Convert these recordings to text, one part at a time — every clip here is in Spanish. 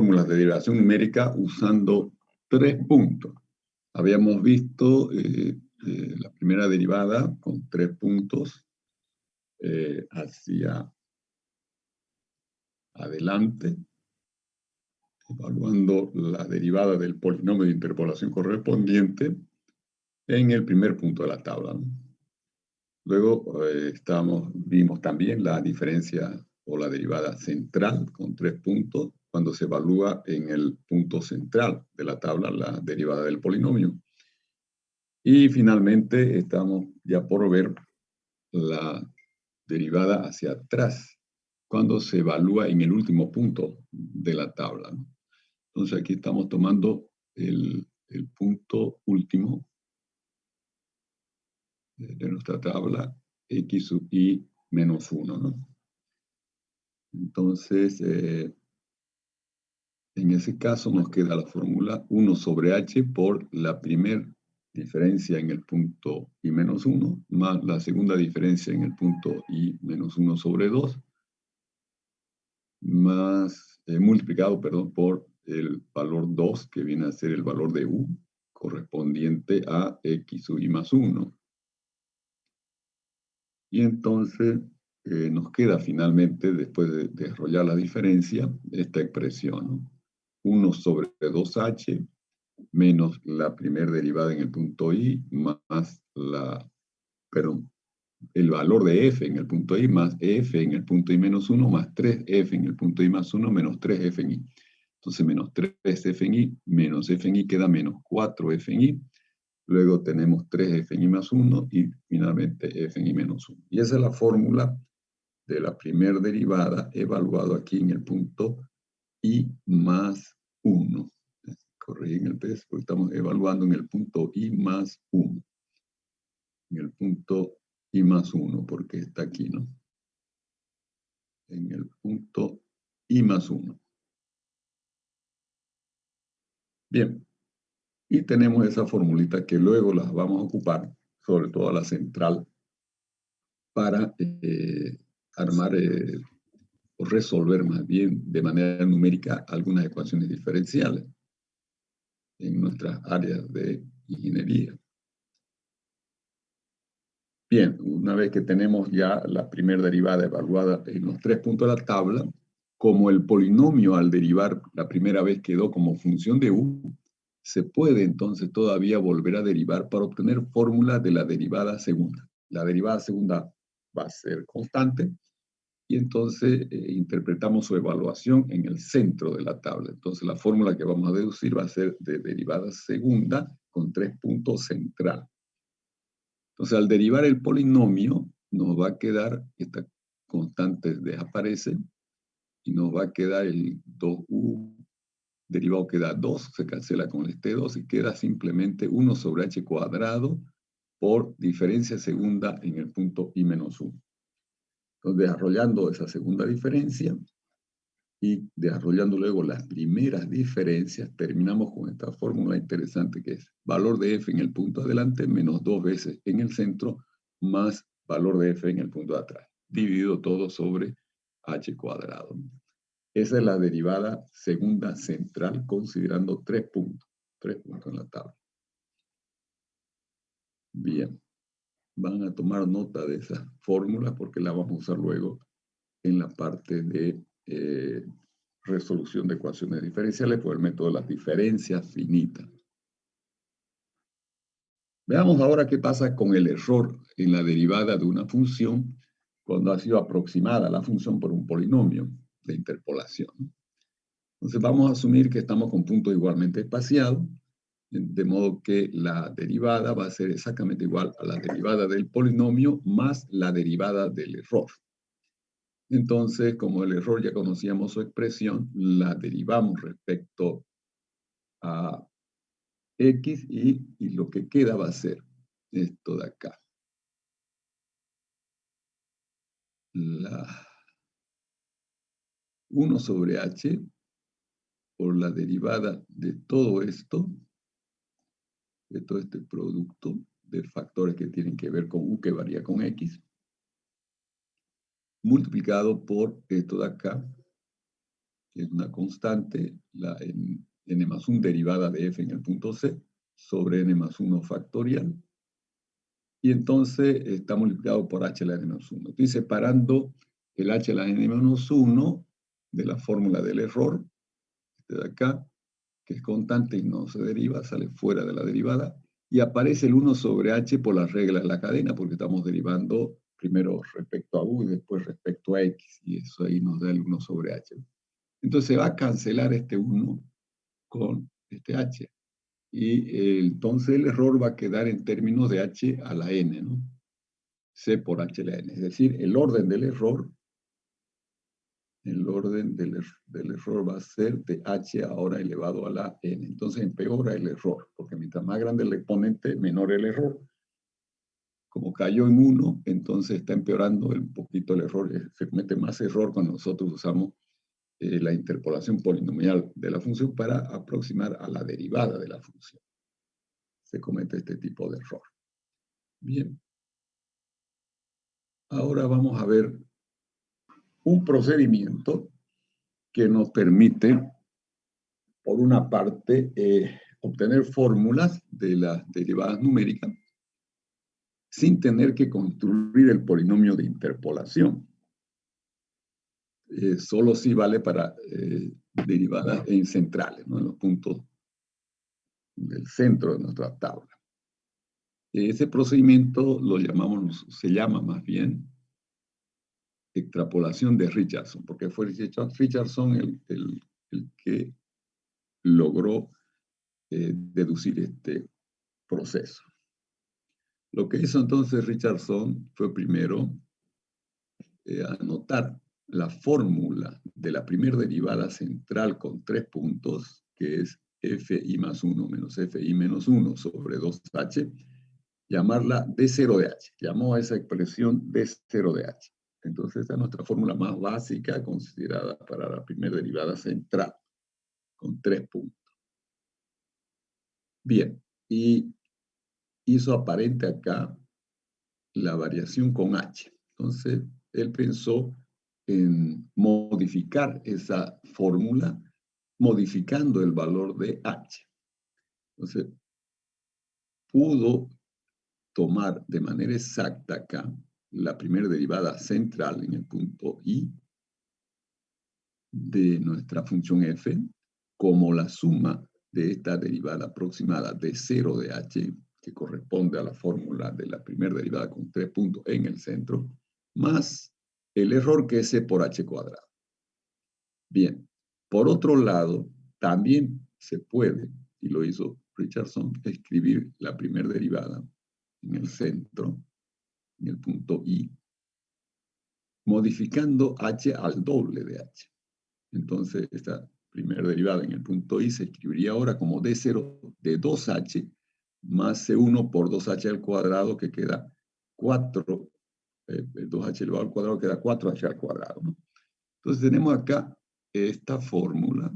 fórmulas de derivación numérica usando 3 puntos. Habíamos visto la primera derivada con 3 puntos hacia adelante, evaluando la derivada del polinomio de interpolación correspondiente en el primer punto de la tabla, ¿no? Luego vimos también la diferencia o la derivada central con 3 puntos cuando se evalúa en el punto central de la tabla la derivada del polinomio. Y finalmente estamos ya por ver la derivada hacia atrás cuando se evalúa en el último punto de la tabla, ¿no? Entonces aquí estamos tomando el punto último de nuestra tabla, x sub i menos 1, ¿no? Entonces, en ese caso nos queda la fórmula 1 sobre h por la primera diferencia en el punto i menos 1, más la segunda diferencia en el punto i menos 1 sobre 2, más multiplicado, perdón, por el valor 2, que viene a ser el valor de u, correspondiente a x sub i más 1. Y entonces nos queda finalmente, después de desarrollar la diferencia, esta expresión, ¿no? 1 sobre 2h menos la primera derivada en el punto i más el valor de f en el punto i más f en el punto i menos 1 más 3f en el punto i más 1 menos 3f en i. Entonces menos 3f en i menos f en i queda menos 4f en i. Luego tenemos 3f en i más 1 y finalmente f en i menos 1. Y esa es la fórmula de la primera derivada evaluado aquí en el punto i más 1. Corrigen el peso porque estamos evaluando en el punto i más 1. En el punto i más 1 porque está aquí, ¿no? En el punto i más 1. Bien. Y tenemos esa formulita que luego las vamos a ocupar, sobre todo la central, para armar o resolver más bien de manera numérica algunas ecuaciones diferenciales en nuestras áreas de ingeniería. Bien, una vez que tenemos ya la primera derivada evaluada en los 3 puntos de la tabla, como el polinomio al derivar la primera vez quedó como función de u, se puede entonces todavía volver a derivar para obtener fórmula de la derivada segunda. La derivada segunda va a ser constante y entonces interpretamos su evaluación en el centro de la tabla. Entonces la fórmula que vamos a deducir va a ser de derivada segunda con 3 puntos central. Entonces al derivar el polinomio nos va a quedar, esta constante desaparece y nos va a quedar el 2u derivado queda 2, se cancela con este 2 y queda simplemente 1 sobre h cuadrado por diferencia segunda en el punto i menos 1. Entonces, desarrollando esa segunda diferencia y desarrollando luego las primeras diferencias, terminamos con esta fórmula interesante que es valor de f en el punto adelante menos 2 veces en el centro más valor de f en el punto de atrás, dividido todo sobre h cuadrado. Esa es la derivada segunda central, considerando 3 puntos en la tabla. Bien, van a tomar nota de esas fórmulas porque las vamos a usar luego en la parte de resolución de ecuaciones diferenciales por el método de las diferencias finitas. Veamos ahora qué pasa con el error en la derivada de una función cuando ha sido aproximada la función por un polinomio de interpolación. Entonces vamos a asumir que estamos con puntos igualmente espaciados, de modo que la derivada va a ser exactamente igual a la derivada del polinomio más la derivada del error. Entonces, como el error ya conocíamos su expresión, la derivamos respecto a x y lo que queda va a ser esto de acá. La 1 sobre h por la derivada de todo esto, de todo este producto de factores que tienen que ver con u que varía con x, multiplicado por esto de acá, que es una constante, la n más 1 derivada de f en el punto C, sobre n más 1 factorial, y entonces está multiplicado por h a la n menos 1. Estoy separando el h a la n menos 1 de la fórmula del error, de acá, que es constante y no se deriva, sale fuera de la derivada, y aparece el 1 sobre h por las reglas de la cadena, porque estamos derivando primero respecto a u y después respecto a x, y eso ahí nos da el 1 sobre h. Entonces se va a cancelar este 1 con este h. Y entonces el error va a quedar en términos de h a la n, ¿no? C por h a la n. Es decir, el orden del error va a ser de h ahora elevado a la n. Entonces empeora el error, porque mientras más grande el exponente, menor el error. Como cayó en 1, entonces está empeorando un poquito el error. Se comete más error cuando nosotros usamos la interpolación polinomial de la función para aproximar a la derivada de la función. Se comete este tipo de error. Bien. Ahora vamos a ver un procedimiento que nos permite, por una parte, obtener fórmulas de las derivadas numéricas sin tener que construir el polinomio de interpolación. Solo sí vale para derivadas en centrales, ¿no? En los puntos del centro de nuestra tabla. Ese procedimiento se llama más bien extrapolación de Richardson, porque fue Richardson el que logró deducir este proceso. Lo que hizo entonces Richardson fue primero anotar la fórmula de la primera derivada central con 3 puntos, que es fi más 1 menos fi menos 1 sobre 2h, llamarla d0 de h. Llamó a esa expresión d0 de h. Entonces, esta es nuestra fórmula más básica considerada para la primera derivada central, con 3 puntos. Bien, y hizo aparente acá la variación con h. Entonces, él pensó en modificar esa fórmula, modificando el valor de h. Entonces, pudo tomar de manera exacta acá la primera derivada central en el punto i de nuestra función f como la suma de esta derivada aproximada de 0 de h, que corresponde a la fórmula de la primera derivada con 3 puntos en el centro, más el error que es c por h cuadrado. Bien, por otro lado, también se puede, y lo hizo Richardson, escribir la primera derivada en el centro, en el punto i, modificando h al doble de h. Entonces, esta primera derivada en el punto i se escribiría ahora como d0 de 2h más c1 por 2h al cuadrado, que queda 4, 2h elevado al cuadrado queda 4h al cuadrado, ¿no? Entonces tenemos acá esta fórmula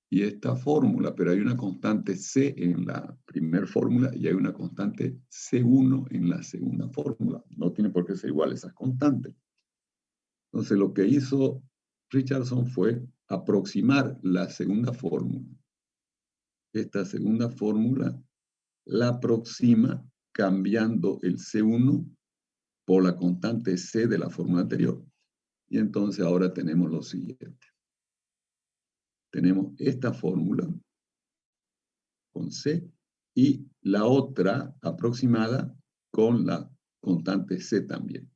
y esta fórmula, pero hay una constante c en la primera fórmula y hay una constante c1 en la segunda fórmula. No tiene por qué ser igual esas constantes. Entonces lo que hizo Richardson fue aproximar la segunda fórmula. Esta segunda fórmula la aproxima cambiando el C1 por la constante C de la fórmula anterior. Y entonces ahora tenemos lo siguiente. Tenemos esta fórmula con C y la otra aproximada con la constante C también.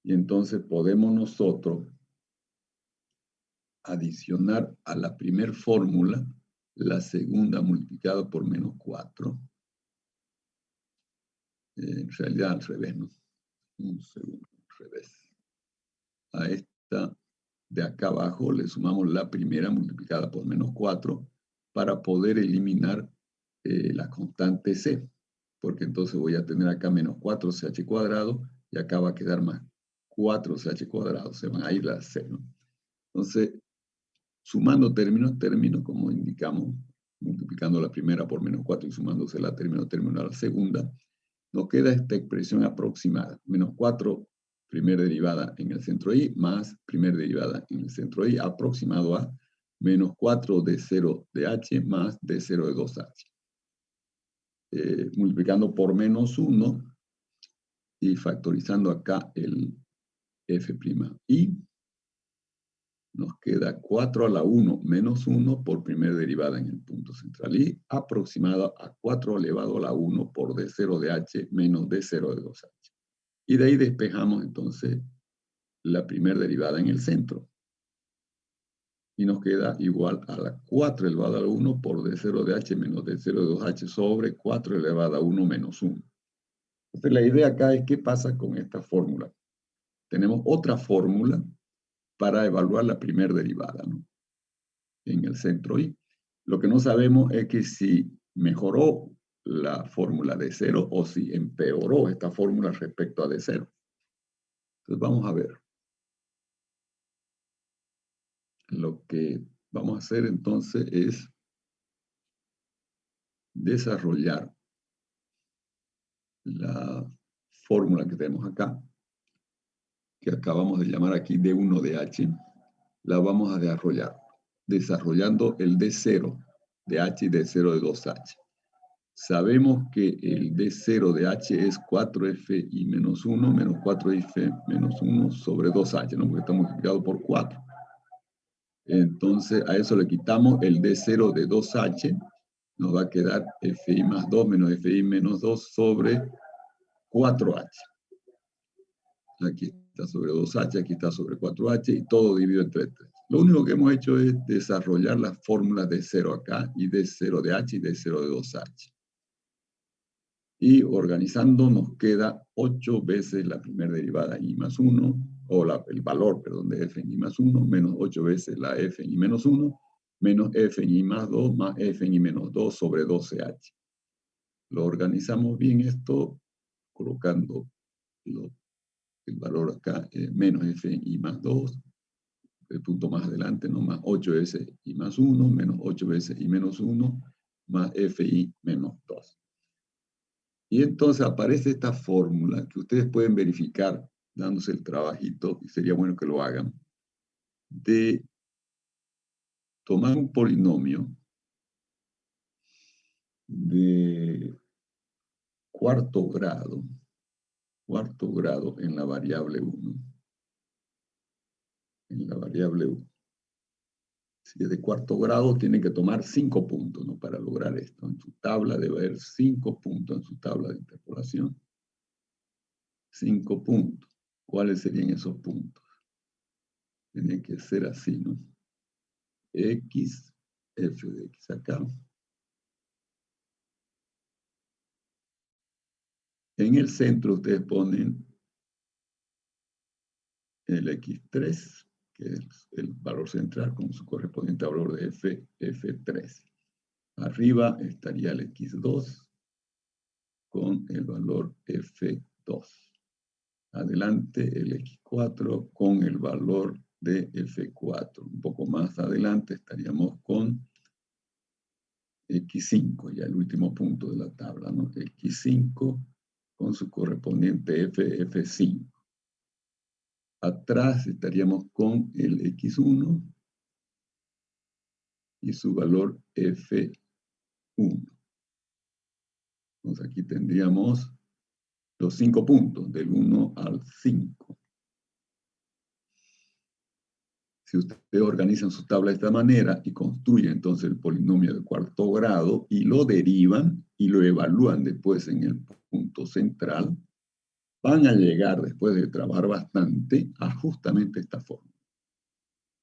Y entonces podemos nosotros adicionar a la primera fórmula la segunda multiplicada por menos 4. En realidad al revés, ¿no? Un segundo, al revés. A esta de acá abajo le sumamos la primera multiplicada por menos 4 para poder eliminar la constante c, porque entonces voy a tener acá menos 4ch cuadrado y acá va a quedar más 4ch cuadrado, se van a ir las c, ¿no? Entonces, sumando término, como indicamos, multiplicando la primera por menos 4 y sumándose la término a la segunda, nos queda esta expresión aproximada. Menos 4 primera derivada en el centro I más primera derivada en el centro I aproximado a menos 4 D0 de H más D0 de 2H. Multiplicando por menos 1 y factorizando acá el F'I, nos queda 4 a la 1 menos 1 por primera derivada en el punto central I, aproximado a 4 elevado a la 1 por D0 de H menos D0 de 2H. Y de ahí despejamos entonces la primera derivada en el centro. Y nos queda igual a la 4 elevado a la 1 por D0 de H menos D0 de 2H sobre 4 elevado a 1 menos 1. Entonces la idea acá es qué pasa con esta fórmula. Tenemos otra fórmula para evaluar la primera derivada, ¿no? En el centro I. Lo que no sabemos es que si mejoró la fórmula de 0 o si empeoró esta fórmula respecto a D0. Entonces vamos a ver. Lo que vamos a hacer entonces es desarrollar la fórmula que tenemos acá, que acabamos de llamar aquí D1 de H, la vamos a desarrollando el D0 de H y D0 de 2H. Sabemos que el D0 de H es 4Fi menos 1 menos 4F menos 1 sobre 2H, ¿no? Porque está multiplicado por 4. Entonces, a eso le quitamos el D0 de 2H, nos va a quedar Fi más 2 menos Fi menos 2 sobre 4H. Aquí está sobre 2H, aquí está sobre 4H y todo dividido entre 3. Lo único que hemos hecho es desarrollar las fórmulas de 0 acá y de 0 de H y de 0 de 2H. Y organizando nos queda 8 veces la primera derivada I más 1, o el valor, perdón, de f en I más 1, menos 8 veces la f en I menos 1, menos f en I más 2, más f en I menos 2 sobre 12H. Lo organizamos bien esto colocando el valor acá, menos f en I más 2, el punto más adelante, ¿no? Más 8 veces I más 1, menos 8 veces I menos 1, más fi menos 2. Y entonces aparece esta fórmula que ustedes pueden verificar dándose el trabajito, y sería bueno que lo hagan, de tomar un polinomio de cuarto grado en la variable 1. En la variable 1. Si es de cuarto grado, tienen que tomar 5 puntos, ¿no? Para lograr esto. En su tabla debe haber 5 puntos en su tabla de interpolación. 5 puntos. ¿Cuáles serían esos puntos? Tienen que ser así, ¿no? X, f de x acá. En el centro ustedes ponen el x3, que es el valor central con su correspondiente valor de f3. Arriba estaría el x2 con el valor f2. Adelante el x4 con el valor de f4. Un poco más adelante estaríamos con x5, ya el último punto de la tabla, ¿no? X5 con su correspondiente f5. Atrás estaríamos con el x1 y su valor f1. Entonces aquí tendríamos los 5 puntos, del 1 al 5. Si ustedes organizan su tabla de esta manera y construyen entonces el polinomio de cuarto grado y lo derivan y lo evalúan después en el punto central, van a llegar, después de trabajar bastante, a justamente esta fórmula.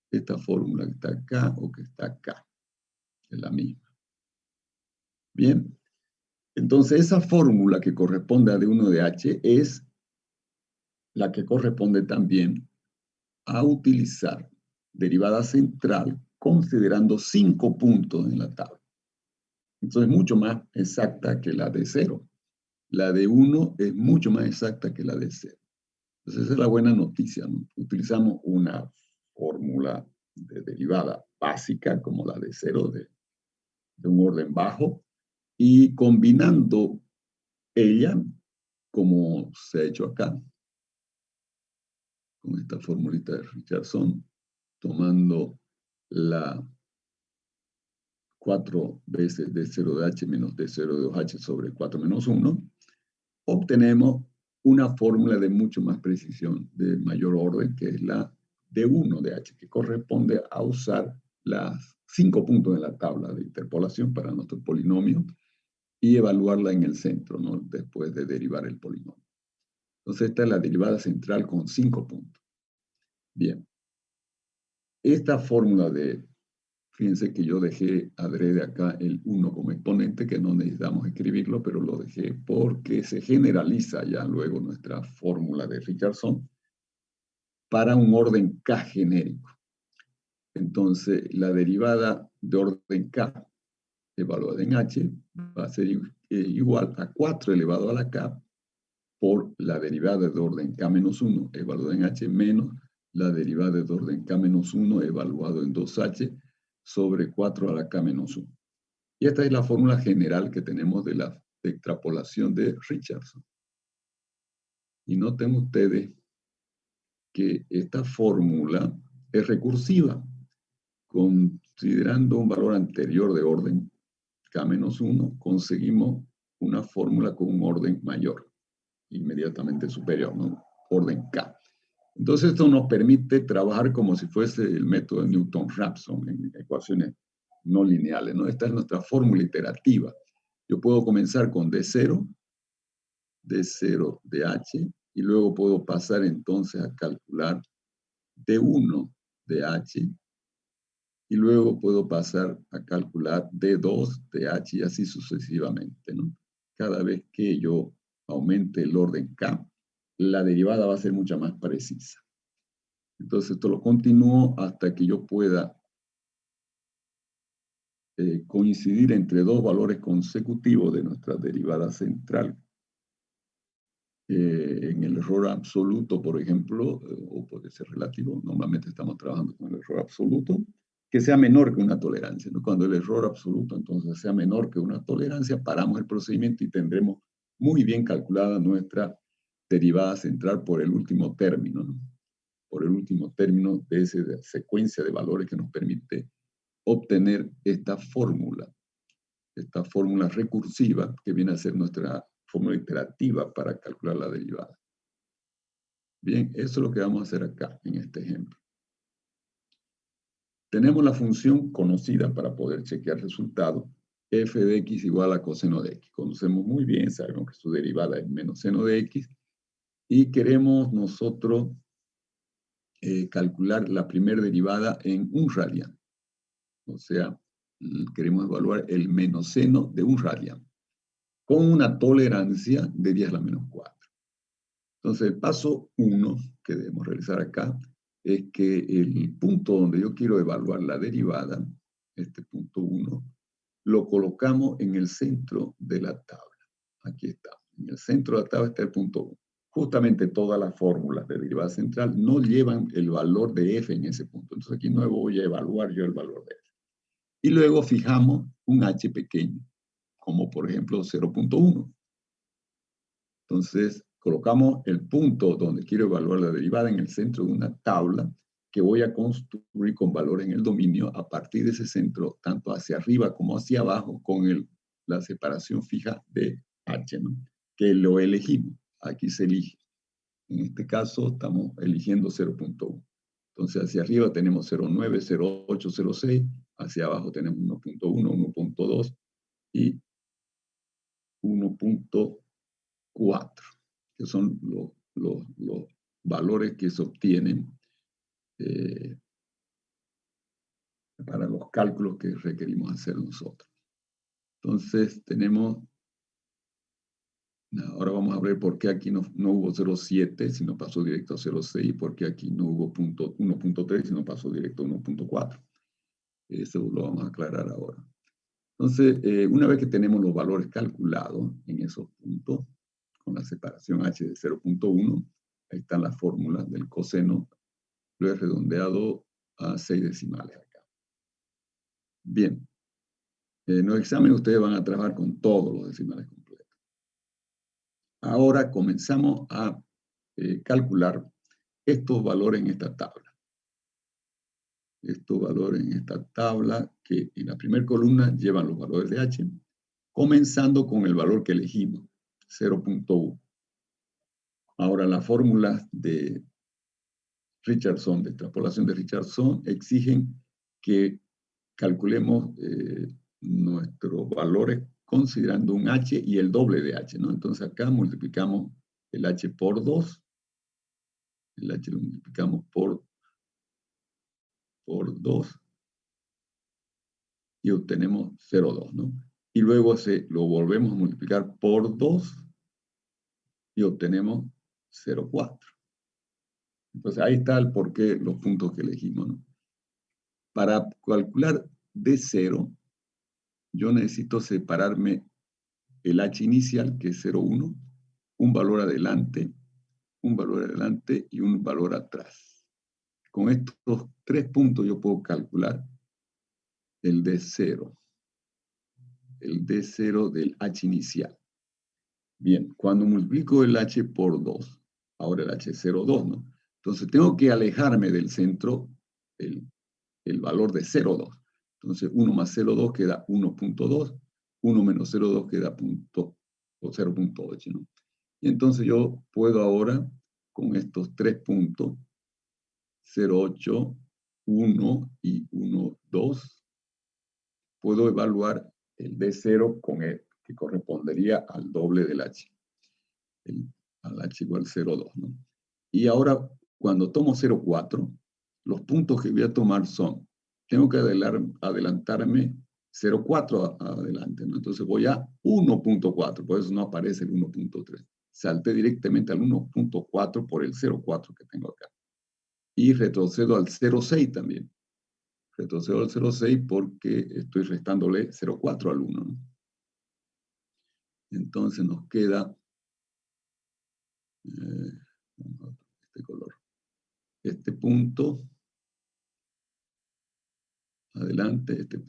Esta fórmula que está acá o que está acá. Es la misma. Bien. Entonces, esa fórmula que corresponde a D1 de H es la que corresponde también a utilizar derivada central considerando 5 puntos en la tabla. Entonces, es mucho más exacta que la de 0. La de 1 es mucho más exacta que la de 0. Entonces, esa es la buena noticia, ¿no? Utilizamos una fórmula de derivada básica, como la de 0, de un orden bajo, y combinando ella, como se ha hecho acá, con esta formulita de Richardson, tomando la 4 veces D0 de H menos D0 de 2H sobre 4 menos 1, obtenemos una fórmula de mucho más precisión, de mayor orden, que es la D1 de H, que corresponde a usar las 5 puntos de la tabla de interpolación para nuestro polinomio y evaluarla en el centro, ¿no? Después de derivar el polinomio. Entonces esta es la derivada central con 5 puntos. Bien. Esta fórmula de, fíjense que yo dejé adrede acá el 1 como exponente, que no necesitamos escribirlo, pero lo dejé porque se generaliza ya luego nuestra fórmula de Richardson para un orden K genérico. Entonces, la derivada de orden K evaluada en H va a ser igual a 4 elevado a la K por la derivada de orden K-1 evaluada en H menos la derivada de orden K-1 evaluado en 2H sobre 4 a la K-1. Y esta es la fórmula general que tenemos de la extrapolación de Richardson. Y noten ustedes que esta fórmula es recursiva, considerando un valor anterior de orden K-1, conseguimos una fórmula con un orden mayor, inmediatamente superior, ¿no? Orden K. Entonces esto nos permite trabajar como si fuese el método de Newton-Raphson en ecuaciones no lineales, ¿no? Esta es nuestra fórmula iterativa. Yo puedo comenzar con D0 de H, y luego puedo pasar entonces a calcular D1 de H, y luego puedo pasar a calcular D2 de H y así sucesivamente, ¿no? Cada vez que yo aumente el orden K, la derivada va a ser mucho más precisa. Entonces esto lo continúo hasta que yo pueda coincidir entre dos valores consecutivos de nuestra derivada central. En el error absoluto, por ejemplo, o puede ser relativo, normalmente estamos trabajando con el error absoluto, que sea menor que una tolerancia, ¿no? Cuando el error absoluto entonces sea menor que una tolerancia, paramos el procedimiento y tendremos muy bien calculada nuestra derivada central por el último término, ¿no? Por el último término de esa secuencia de valores que nos permite obtener esta fórmula recursiva que viene a ser nuestra fórmula iterativa para calcular la derivada. Bien, eso es lo que vamos a hacer acá en este ejemplo. Tenemos la función conocida para poder chequear el resultado, f de x igual a coseno de x. Conocemos muy bien, sabemos que su derivada es menos seno de x, y queremos nosotros calcular la primera derivada en un radian. O sea, queremos evaluar el menos seno de un radian, con una tolerancia de 10 a la menos 4. Entonces, el paso 1 que debemos realizar acá es que el punto donde yo quiero evaluar la derivada, este punto 1, lo colocamos en el centro de la tabla. Aquí está. En el centro de la tabla está el punto 1. Justamente todas las fórmulas de derivada central no llevan el valor de f en ese punto. Entonces aquí no voy a evaluar yo el valor de f. Y luego fijamos un h pequeño, como por ejemplo 0.1. Entonces colocamos el punto donde quiero evaluar la derivada en el centro de una tabla que voy a construir con valores en el dominio a partir de ese centro, tanto hacia arriba como hacia abajo, con la separación fija de h, ¿no? Que lo elegimos. Aquí se elige. En este caso estamos eligiendo 0.1. Entonces hacia arriba tenemos 0.9, 0.8, 0.6. Hacia abajo tenemos 1.1, 1.2 y 1.4, que son los valores que se obtienen para los cálculos que requerimos hacer nosotros. Entonces tenemos, ahora vamos a ver por qué aquí no hubo 0.7, sino pasó directo a 0.6, y por qué aquí no hubo 1.3, sino pasó directo a 1.4. Eso lo vamos a aclarar ahora. Entonces, una vez que tenemos los valores calculados en esos puntos, con la separación h de 0.1, ahí están las fórmulas del coseno, lo he redondeado a 6 decimales acá. Bien, en los exámenes ustedes van a trabajar con todos los decimales completos. Ahora comenzamos a calcular estos valores en esta tabla. Estos valores en esta tabla que en la primera columna llevan los valores de H, comenzando con el valor que elegimos, 0.1. Ahora, las fórmulas de Richardson, de extrapolación de Richardson, exigen que calculemos nuestros valores considerando un H y el doble de H, ¿no? Entonces acá multiplicamos el H por 2, el H lo multiplicamos por 2 y obtenemos 0,2, ¿no? Y luego lo volvemos a multiplicar por 2 y obtenemos 0,4. Entonces ahí está el porqué, los puntos que elegimos, ¿no? Para calcular D0, yo necesito separarme el H inicial, que es 0,1, un valor adelante y un valor atrás. Con estos 3 puntos yo puedo calcular el D0. El D0 del H inicial. Bien, cuando multiplico el H por 2, ahora el H es 0,2, ¿no? Entonces tengo que alejarme del centro el valor de 0,2. Entonces 1 más 0,2 queda 1.2, 1 menos 0,2 queda 0.8, ¿no? Y entonces yo puedo ahora, con estos 3 puntos, 0,8, 1 y 1, 2, puedo evaluar el D0 que correspondería al doble del H. Al H igual 0,2, ¿no? Y ahora, cuando tomo 0,4, los puntos que voy a tomar son, tengo que adelantarme 0,4 adelante, ¿no? Entonces voy a 1.4, por eso no aparece el 1.3. Salté directamente al 1.4 por el 0,4 que tengo acá. Y retrocedo al 0,6 también. Retrocedo al 0,6 porque estoy restándole 0,4 al 1, ¿no? Entonces nos queda este color. Este punto adelante, este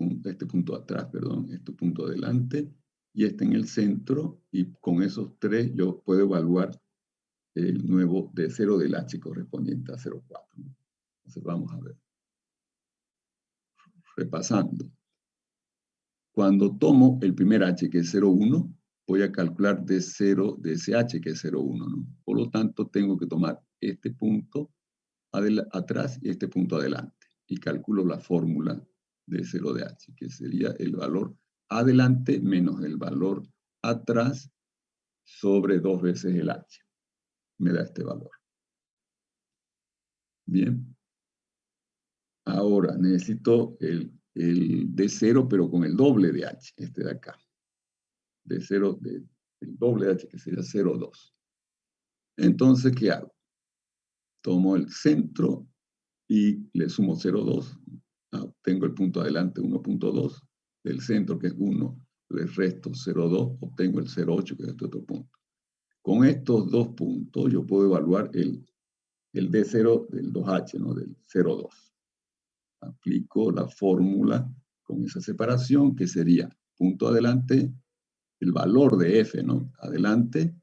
punto atrás, perdón, este punto adelante y este en el centro, y con esos 3 yo puedo evaluar el nuevo D0 del H correspondiente a 0,4. Entonces vamos a ver. Repasando. Cuando tomo el primer H, que es 0,1, voy a calcular D0 de ese H, que es 0,1, ¿no? Por lo tanto, tengo que tomar este punto atrás y este punto adelante. Y calculo la fórmula de 0 de H, que sería el valor adelante menos el valor atrás sobre 2 veces el H. Me da este valor. Bien. Ahora necesito el D0, pero con el doble de H, este de acá. D0, el doble de H, que sería 0,2. Entonces, ¿qué hago? Tomo el centro y le sumo 0,2. Obtengo el punto adelante 1.2. Del centro, que es 1, le resto 0,2. Obtengo el 0,8, que es este otro punto. Con estos 2 puntos, yo puedo evaluar el D0 del 2H, ¿no? Del 0,2. Aplico la fórmula con esa separación, que sería punto adelante, el valor de F, ¿no? Adelante,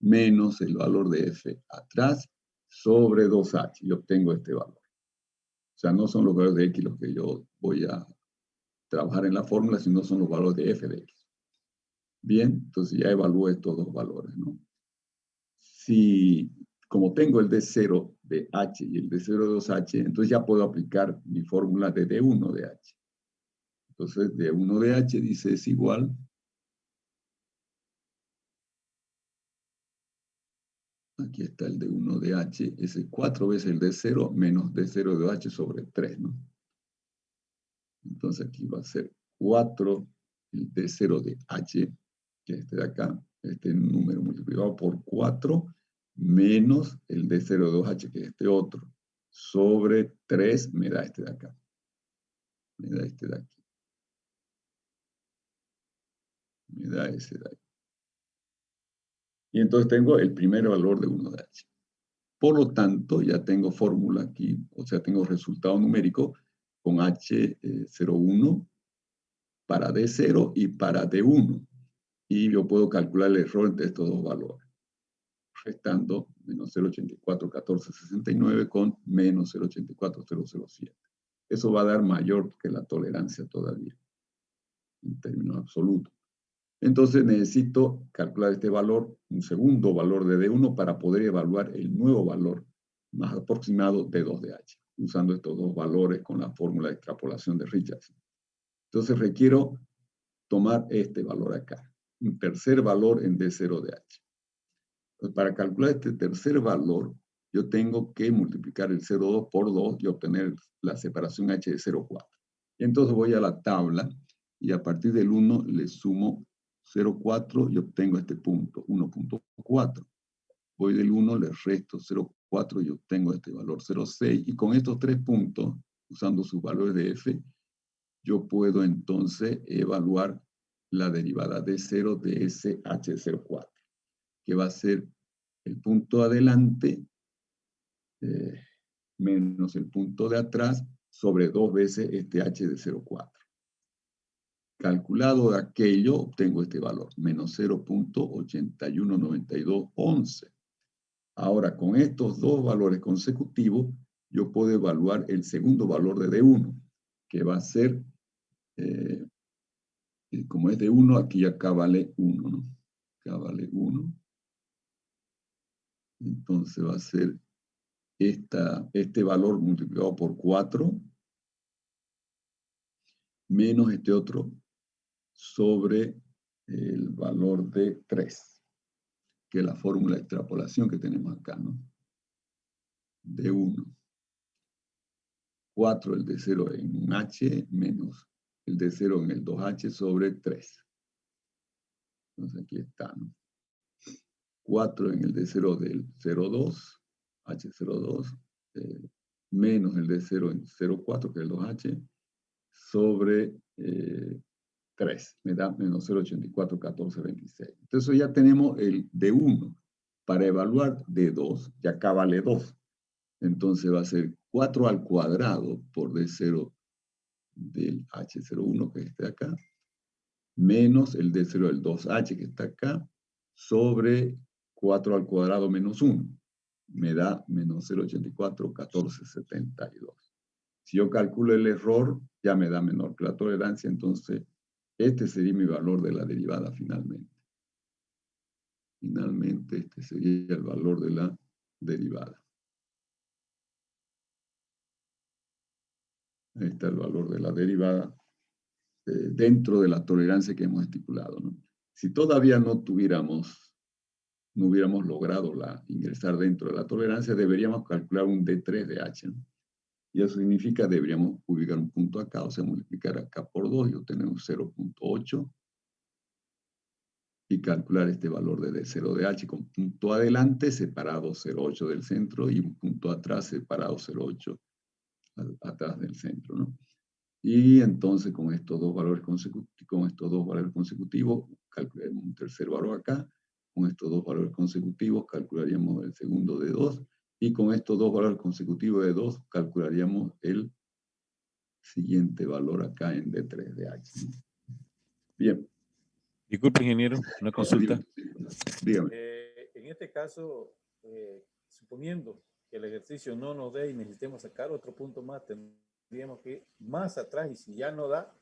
menos el valor de F atrás, sobre 2H. Y obtengo este valor. O sea, no son los valores de X los que yo voy a trabajar en la fórmula, sino son los valores de F de X. Bien, entonces ya evalúo estos dos valores, ¿no? Si, como tengo el D0 de H y el D0 de 2H, entonces ya puedo aplicar mi fórmula de D1 de H. Entonces, D1 de H dice es igual aquí está el D1 de H, es 4 veces el D0 menos D0 de H sobre 3, ¿no? Entonces aquí va a ser 4 el D0 de H, que es este de acá, este número multiplicado por 4, menos el D0 de 2H, que es este otro, sobre 3 me da este de acá. Me da este de aquí. Me da ese de aquí. Y entonces tengo el primer valor de 1 de H. Por lo tanto, ya tengo fórmula aquí, o sea, tengo resultado numérico con H01 para D0 y para D1. Y yo puedo calcular el error entre estos dos valores. restando menos 0,841469 con menos 0,84007. Eso va a dar mayor que la tolerancia todavía, en términos absolutos. Entonces necesito calcular este valor, un segundo valor de D1 para poder evaluar el nuevo valor más aproximado de 2DH, usando estos dos valores con la fórmula de extrapolación de Richardson. Entonces requiero tomar este valor acá, un tercer valor en D0DH. Entonces, para calcular este tercer valor, yo tengo que multiplicar el 0,2 por 2 y obtener la separación H de 0,4. Entonces voy a la tabla y a partir del 1 le sumo 0,4 y obtengo este punto, 1,4. Voy del 1, le resto 0,4 y obtengo este valor 0,6. Y con estos tres puntos, usando sus valores de f, yo puedo entonces evaluar la derivada de 0 de ese h de 0,4, que va a ser el punto adelante menos el punto de atrás sobre 2 veces este h de 0,4. Calculado de aquello, obtengo este valor, menos 0,819211. Ahora, con estos dos valores consecutivos, yo puedo evaluar el segundo valor de D1, que va a ser, como es D1, aquí acá vale 1, ¿no? Acá vale 1. Entonces va a ser este valor multiplicado por 4, menos este otro, sobre el valor de 3, que es la fórmula de extrapolación que tenemos acá, ¿no? De 1. 4 el de 0 en un h menos el de 0 en el 2h sobre 3. Entonces aquí está, ¿no? 4 en el de 0 del 0,2, h02, menos el de 0 en 0,4, que es el 2h, sobre 3, me da menos 0,841426. Entonces ya tenemos el D1. Para evaluar D2, ya acá vale 2. Entonces va a ser 4 al cuadrado por D0 del H01 que está acá, menos el D0 del 2H que está acá, sobre 4 al cuadrado menos 1. Me da menos 0,841472. Si yo calculo el error, ya me da menor que la tolerancia, entonces este sería mi valor de la derivada finalmente. Finalmente, este sería el valor de la derivada. Ahí está el valor de la derivada dentro de la tolerancia que hemos estipulado, ¿no? Si todavía no hubiéramos logrado ingresar dentro de la tolerancia, deberíamos calcular un D3 de H, ¿no? Y eso significa deberíamos ubicar un punto acá, o sea, multiplicar acá por 2 y obtener un 0,8 y calcular este valor de D0 de H con punto adelante separado 0,8 del centro y un punto atrás separado 0,8 atrás del centro, ¿no? Y entonces con estos dos valores consecutivos, calcularemos un tercer valor acá. Con estos dos valores consecutivos calcularíamos el segundo de 2. Y con estos dos valores consecutivos de 2 calcularíamos el siguiente valor acá en D3 de H. Bien. Disculpe, ingeniero, una consulta. Dígame. En este caso, suponiendo que el ejercicio no nos dé y necesitemos sacar otro punto más, tendríamos que ir más atrás, y si ya no da,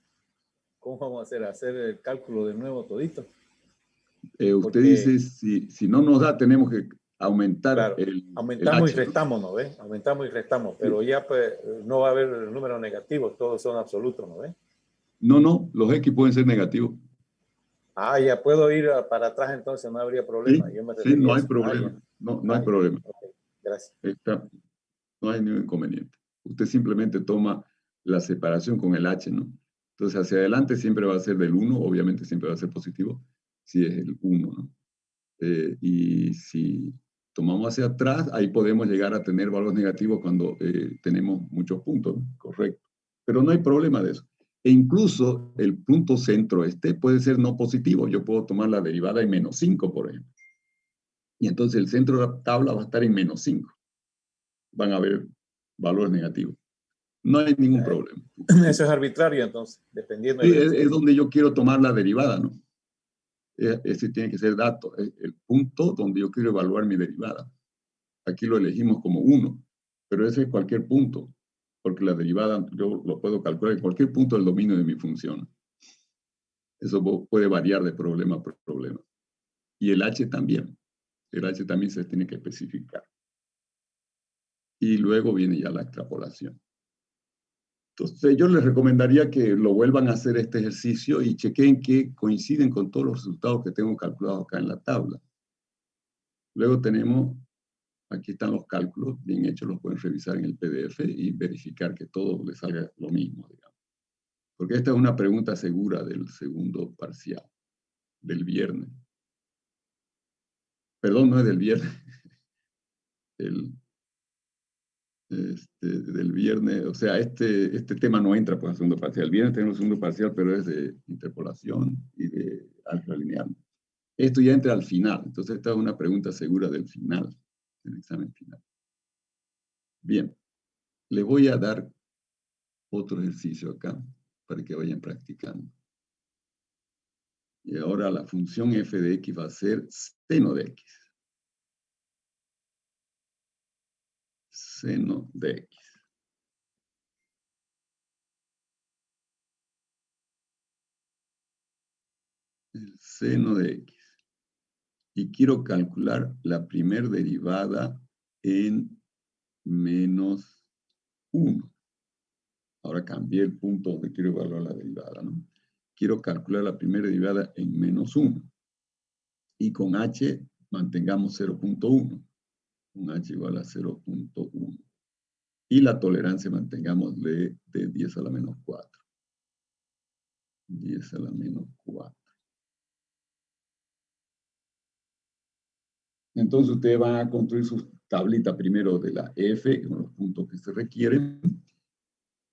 ¿cómo vamos a hacer? ¿Hacer el cálculo de nuevo todito? Usted dice, si no nos da, tenemos que aumentar, claro, aumentamos y restamos, ¿no ve? Aumentamos y restamos, pero sí, ya pues no va a haber números negativos, todos son absolutos, ¿no ve? No, los X pueden ser negativos. Ah, ya puedo ir para atrás, entonces no habría problema. Sí, Yo me sí, no hay problema. No hay problema. Okay, gracias. No hay ningún inconveniente. Usted simplemente toma la separación con el H, ¿no? Entonces, hacia adelante siempre va a ser del 1, obviamente siempre va a ser positivo, si es el 1, ¿no? Y si tomamos hacia atrás, ahí podemos llegar a tener valores negativos cuando tenemos muchos puntos, ¿no? Correcto. Pero no hay problema de eso. E incluso el punto centro puede ser no positivo. Yo puedo tomar la derivada en menos 5, por ejemplo. Y entonces el centro de la tabla va a estar en menos 5. Van a haber valores negativos. No hay ningún problema. Eso es arbitrario, entonces, dependiendo sí, es donde yo quiero tomar la derivada, ¿no? ese tiene que ser dato, el punto donde yo quiero evaluar mi derivada. Aquí lo elegimos como 1, pero ese es cualquier punto, porque la derivada yo lo puedo calcular en cualquier punto del dominio de mi función. Eso puede variar de problema por problema. Y el h también. El h también se tiene que especificar. Y luego viene ya la extrapolación. Entonces, yo les recomendaría que lo vuelvan a hacer este ejercicio y chequen que coinciden con todos los resultados que tengo calculados acá en la tabla. Luego tenemos, aquí están los cálculos, bien hechos, los pueden revisar en el PDF y verificar que todo les salga lo mismo, digamos. Porque esta es una pregunta segura del segundo parcial, del viernes. Perdón, no es del viernes. Del viernes, o sea, este tema no entra pues al segundo parcial. El viernes tenemos el segundo parcial, pero es de interpolación y de álgebra lineal. Esto ya entra al final, entonces esta es una pregunta segura del final, del examen final. Bien, les voy a dar otro ejercicio acá para que vayan practicando. Y ahora la función f de x va a ser seno de x. Seno de x. El seno de x. Y quiero calcular la primer derivada en menos 1. Ahora cambié el punto donde quiero evaluar la derivada, ¿no? Quiero calcular la primera derivada en menos 1. Y con h mantengamos 0.1. Con h igual a 0.1. Y la tolerancia mantengamos de 10 a la menos 4. 10 a la menos 4. Entonces ustedes van a construir su tablita primero de la f, con los puntos que se requieren,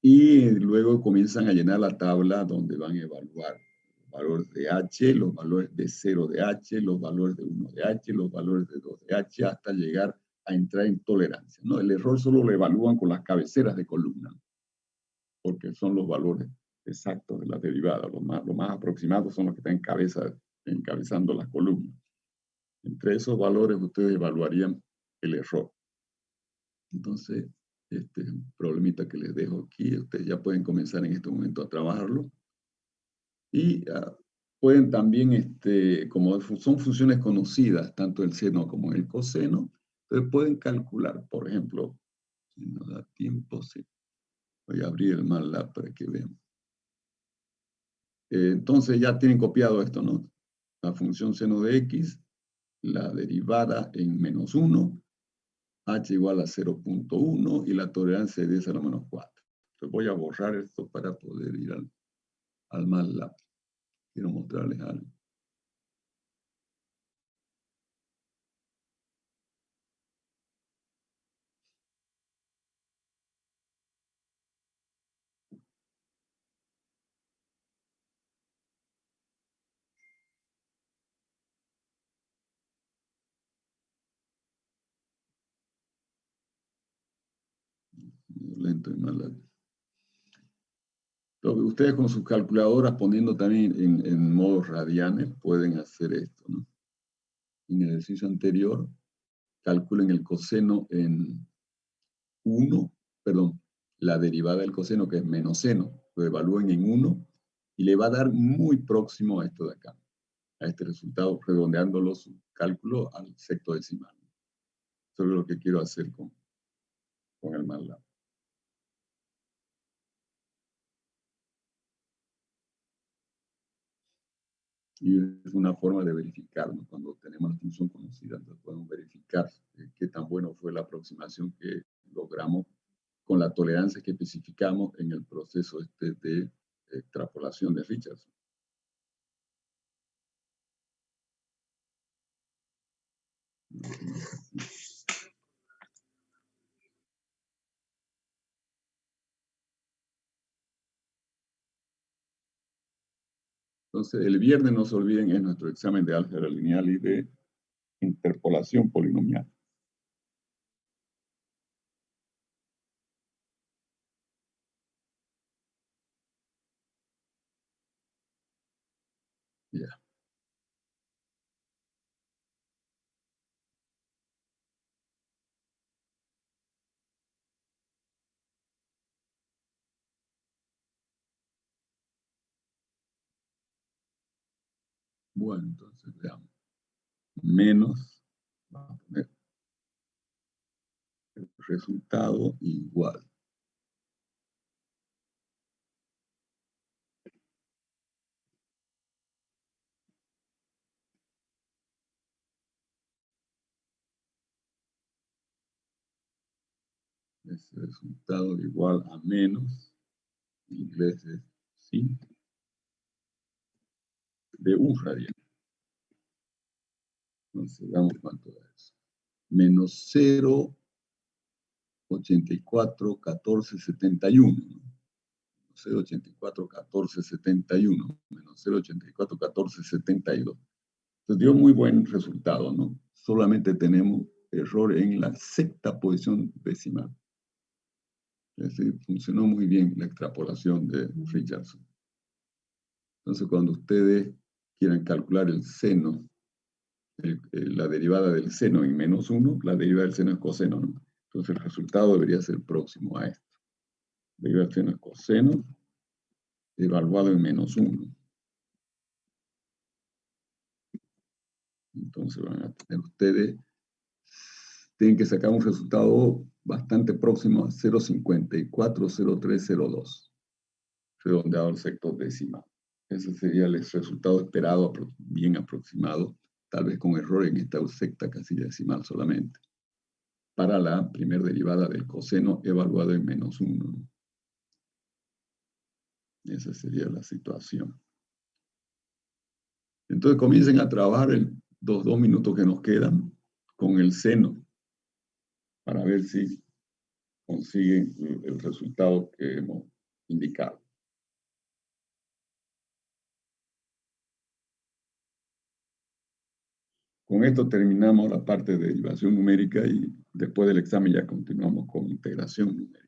y luego comienzan a llenar la tabla donde van a evaluar los valores de h, los valores de 0 de h, los valores de 1 de h, los valores de 2 de h, hasta llegar a entrar en tolerancia, ¿no? El error solo lo evalúan con las cabeceras de columna, porque son los valores exactos de la derivada. Los más aproximados son los que están encabezando las columnas. Entre esos valores ustedes evaluarían el error. Entonces, este es un problemita que les dejo aquí. Ustedes ya pueden comenzar en este momento a trabajarlo. Y pueden también, como son funciones conocidas, tanto el seno como el coseno, entonces pueden calcular, por ejemplo, si nos da tiempo, sí. Voy a abrir el MATLAB para que vean. Entonces ya tienen copiado esto, ¿no? La función seno de x, la derivada en menos 1, h igual a 0.1 y la tolerancia de 10 a la menos 4. Entonces voy a borrar esto para poder ir al MATLAB. Quiero mostrarles algo. Lento y MATLAB. Entonces, ustedes con sus calculadoras, poniendo también en modos radianes, pueden hacer esto, ¿no? En el ejercicio anterior, calculen el coseno en 1, perdón, la derivada del coseno, que es menos seno, lo evalúen en 1 y le va a dar muy próximo a esto de acá, a este resultado, redondeándolo su cálculo al sextodecimal. Eso es lo que quiero hacer con el MATLAB. Y es una forma de verificar, ¿no? Cuando tenemos la función conocida, entonces podemos verificar qué tan bueno fue la aproximación que logramos con la tolerancia que especificamos en el proceso de extrapolación de Richardson. Entonces, el viernes, no se olviden, es nuestro examen de álgebra lineal y de interpolación polinomial. Ya. Bueno, entonces veamos. Menos, vamos a poner el resultado igual. Ese resultado igual a menos, en inglés es sí, de un radiano. Entonces, veamos cuánto es. Menos 0,841471. 0,841471 menos 0,841472. Entonces dio muy buen resultado, ¿no? Solamente tenemos error en la sexta posición decimal. Es decir, funcionó muy bien la extrapolación de Richardson. Entonces, cuando ustedes quieran calcular el seno, la derivada del seno en menos 1, la derivada del seno es coseno, ¿no? Entonces, el resultado debería ser próximo a esto. Derivada del seno es coseno, evaluado en menos 1. Entonces, van a tener ustedes, tienen que sacar un resultado bastante próximo a 0,540302, redondeado al sector decimal. Ese sería el resultado esperado, bien aproximado, tal vez con error en esta sexta casilla decimal solamente, para la primera derivada del coseno evaluado en menos 1. Esa sería la situación. Entonces comiencen a trabajar los 2 minutos que nos quedan con el seno, para ver si consiguen el resultado que hemos indicado. Con esto terminamos la parte de derivación numérica y después del examen ya continuamos con integración numérica.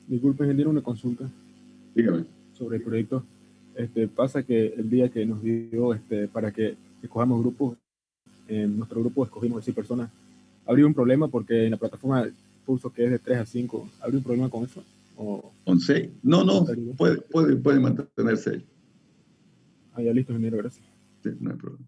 Disculpe, ingeniero, una consulta. Dígame. Sobre el proyecto. Pasa que el día que nos dio para que escojamos grupos, en nuestro grupo escogimos 6 personas. ¿Habría un problema porque en la plataforma puso que es de 3 a 5? ¿Habría un problema con eso? ¿Con 6? No, puede mantenerse. Ah, ya listo, ingeniero, gracias. Sí, no hay problema.